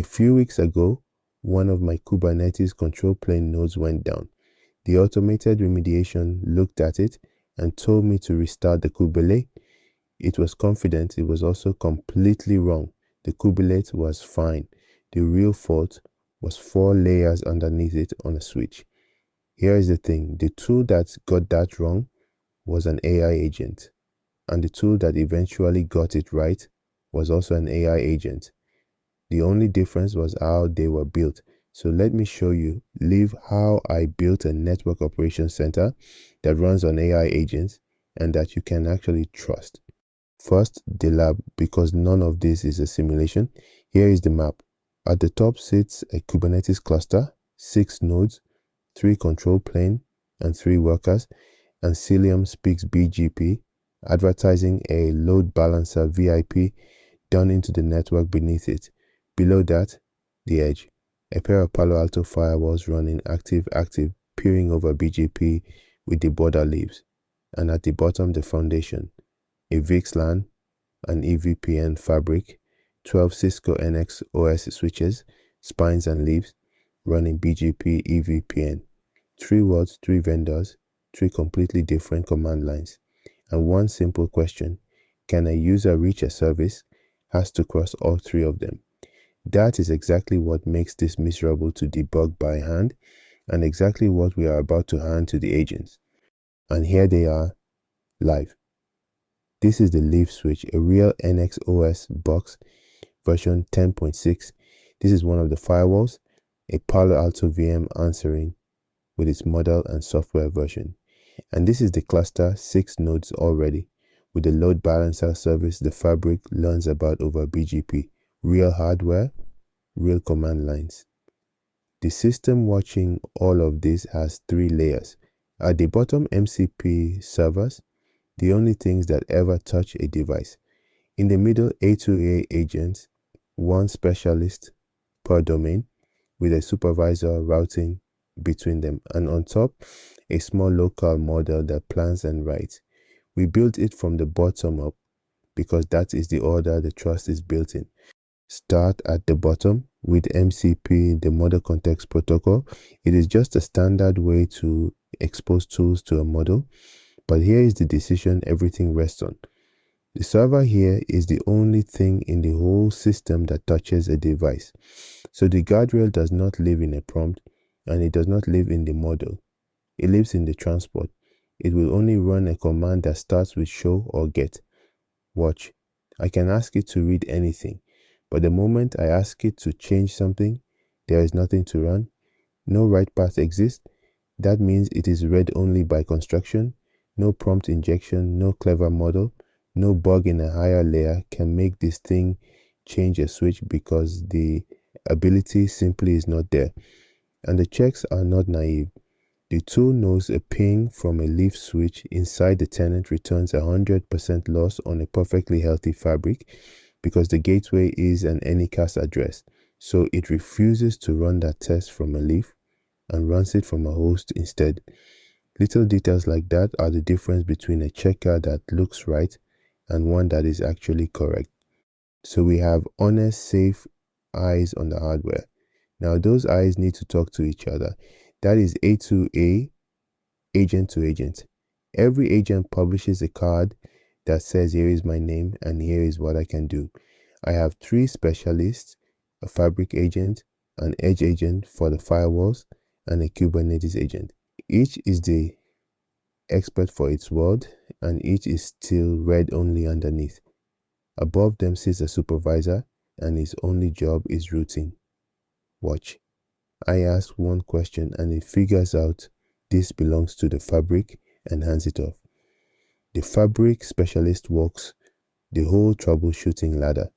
A few weeks ago, one of my Kubernetes control plane nodes went down. The automated remediation looked at it and told me to restart the kubelet. It was confident it was also completely wrong. The kubelet was fine. The real fault was 4 layers underneath it on a switch. Here is the thing, the tool that got that wrong was an AI agent, and the tool that eventually got it right was also an AI agent. The only difference was how they were built. So let me show you live how I built a network operations center that runs on AI agents and that you can actually trust. First, the lab, because none of this is a simulation. Here is the map. At the top sits a Kubernetes cluster, 6 nodes, 3 control plane, and 3 workers, and Cilium speaks BGP, advertising a load balancer VIP down into the network beneath it. Below that, the edge, a pair of Palo Alto firewalls running active, peering over BGP with the border leaves, and at the bottom, the foundation, a VXLAN, an EVPN fabric, 12 Cisco NX-OS switches, spines and leaves, running BGP EVPN, 3 words, 3 vendors, 3 completely different command lines, and one simple question: can a user reach a service? Has to cross all 3 of them. That is exactly what makes this miserable to debug by hand, and exactly what we are about to hand to the agents. And here they are, live. This is the leaf switch, a real NX-OS box, version 10.6. This is one of the firewalls, a Palo Alto VM answering with its model and software version. And this is the cluster, 6 nodes already, with the load balancer service the fabric learns about over BGP. Real hardware, real command lines. The system watching all of this has 3 layers. At the bottom, MCP servers, the only things that ever touch a device. In the middle, A2A agents, 1 specialist per domain, with a supervisor routing between them. And on top, a small local model that plans and writes. We built it from the bottom up because that is the order the trust is built in. Start at the bottom with MCP, the model context protocol. It is just a standard way to expose tools to a model, but here is the decision everything rests on. The server here is the only thing in the whole system that touches a device. So the guardrail does not live in a prompt, and it does not live in the model. It lives in the transport. It will only run a command that starts with show or get. Watch. I can ask it to read anything, but the moment I ask it to change something, there is nothing to run. No write path exists. That means it is read only by construction. No prompt injection, no clever model, no bug in a higher layer can make this thing change a switch because the ability simply is not there. And the checks are not naive. The tool knows a ping from a leaf switch inside the tenant returns 100% loss on a perfectly healthy fabric because the gateway is an anycast address. So it refuses to run that test from a leaf and runs it from a host instead. Little details like that are the difference between a checker that looks right and one that is actually correct. So we have honest, safe eyes on the hardware. Now those eyes need to talk to each other. That is A2A, agent to agent. Every agent publishes a card that says here is my name and here is what I can do. I have 3 specialists, a fabric agent, an edge agent for the firewalls, and a Kubernetes agent. Each is the expert for its world, and each is still read only underneath. Above them sits a supervisor, and his only job is routing. Watch. I ask one question and it figures out this belongs to the fabric and hands it off. The fabric specialist walks the whole troubleshooting ladder.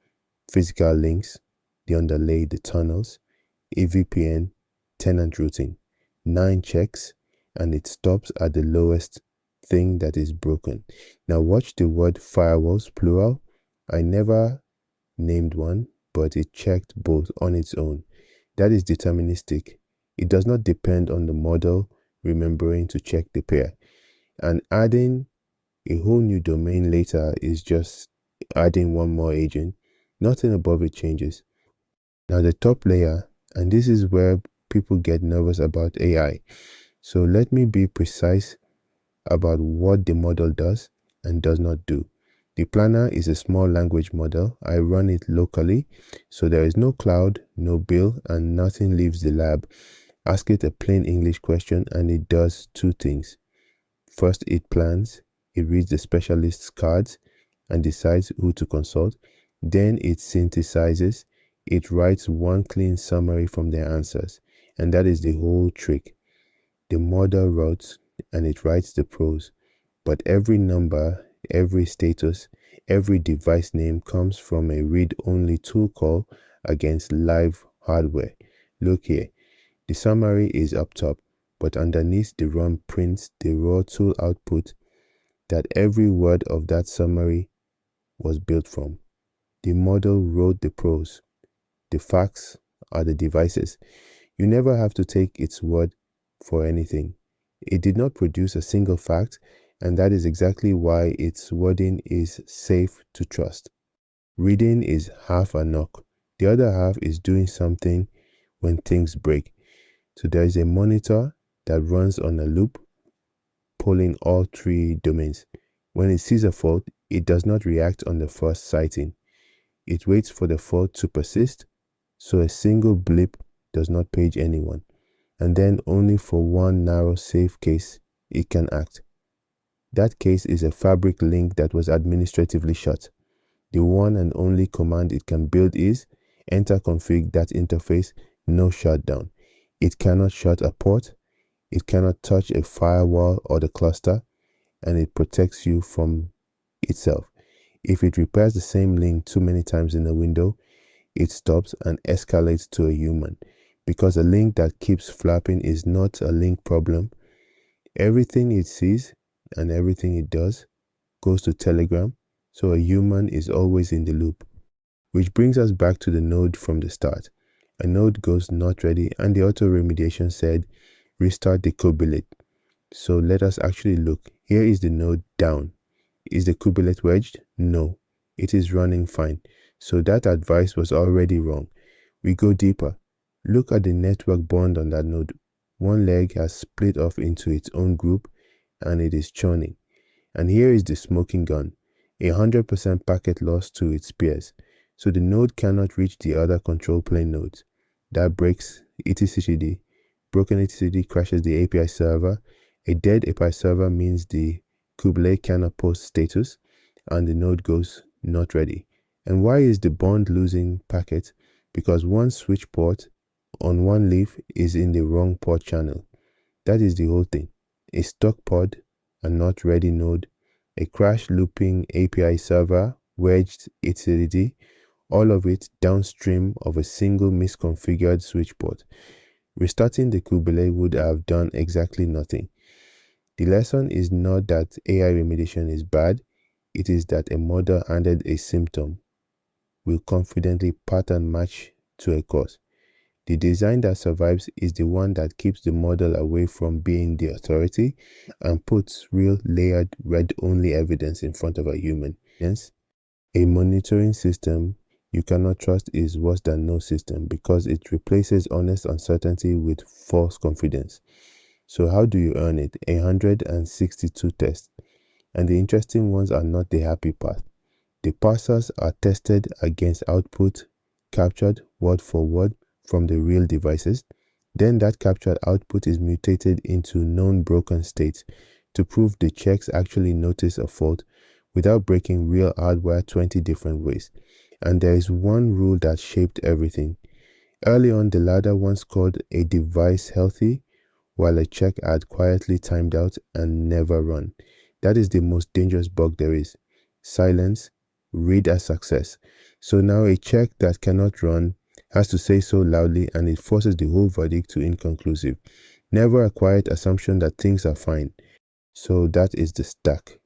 Physical links, the underlay, the tunnels, EVPN, tenant routing, 9 checks, and it stops at the lowest thing that is broken. Now watch the word firewalls, plural. I never named one, but it checked both on its own. That is deterministic. It does not depend on the model remembering to check the pair. And adding a whole new domain later is just adding one more agent. Nothing above it changes. Now the top layer, and this is where people get nervous about AI. So let me be precise about what the model does and does not do. The planner is a small language model. I run it locally, so there is no cloud, no bill, and nothing leaves the lab. Ask it a plain English question and it does two things. First, it plans, it reads the specialist's cards and decides who to consult. Then it synthesizes, it writes one clean summary from their answers. And that is the whole trick. The model wrote and it writes the prose, but every number, every status, every device name comes from a read-only tool call against live hardware. Look here, the summary is up top, but underneath the run prints the raw tool output that every word of that summary was built from. The model wrote the prose. The facts are the devices. You never have to take its word for anything. It did not produce a single fact, and that is exactly why its wording is safe to trust. Reading is half a NOC. The other half is doing something when things break. So there is a monitor that runs on a loop, polling all three domains. When it sees a fault, it does not react on the first sighting. It waits for the fault to persist, so a single blip does not page anyone. And then only for one narrow safe case it can act. That case is a fabric link that was administratively shut. The one and only command it can build is enter config that interface, no shutdown. It cannot shut a port, it cannot touch a firewall or the cluster, and it protects you from itself. If it repairs the same link too many times in a window, it stops and escalates to a human. Because a link that keeps flapping is not a link problem. Everything it sees and everything it does goes to Telegram, so a human is always in the loop. Which brings us back to the node from the start. A node goes not ready and the auto remediation said restart the kubelet. So let us actually look. Here is the node down. Is the kubelet wedged? No, it is running fine. So that advice was already wrong. We go deeper. Look at the network bond on that node. One leg has split off into its own group and it is churning. And here is the smoking gun. 100% packet loss to its peers. So the node cannot reach the other control plane nodes. That breaks etcd. Broken etcd crashes the API server. A dead API server means the kubelet cannot post status and the node goes not ready. And why is the bond losing packet? Because one switch port on one leaf is in the wrong port channel. That is the whole thing. A stuck pod, a not ready node, a crash looping API server, wedged etcd, all of it downstream of a single misconfigured switch port. Restarting the kubelet would have done exactly nothing. The lesson is not that AI remediation is bad, it is that a model handed a symptom will confidently pattern match to a cause. The design that survives is the one that keeps the model away from being the authority and puts real layered read-only evidence in front of a human. Hence, a monitoring system you cannot trust is worse than no system because it replaces honest uncertainty with false confidence. So how do you earn it? 162 tests. And the interesting ones are not the happy part. The parsers are tested against output captured word for word from the real devices. Then that captured output is mutated into known broken states to prove the checks actually notice a fault without breaking real hardware 20 different ways. And there is one rule that shaped everything. Early on, the ladder once called a device healthy, while a check had quietly timed out and never run. That is the most dangerous bug there is. Silence, read as success. So now a check that cannot run has to say so loudly and it forces the whole verdict to inconclusive. Never a quiet assumption that things are fine. So that is the stack.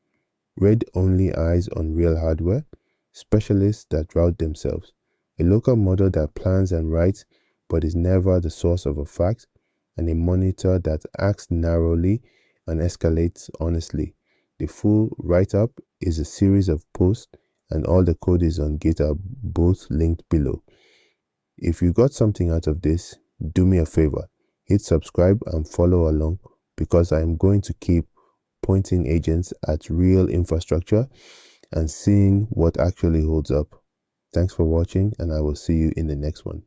Read-only eyes on real hardware, specialists that route themselves, a local model that plans and writes but is never the source of a fact, and a monitor that acts narrowly and escalates honestly. The full write-up is a series of posts and all the code is on GitHub, both linked below. If you got something out of this, do me a favor, hit subscribe and follow along, because I am going to keep pointing agents at real infrastructure and seeing what actually holds up. Thanks for watching, and I will see you in the next one.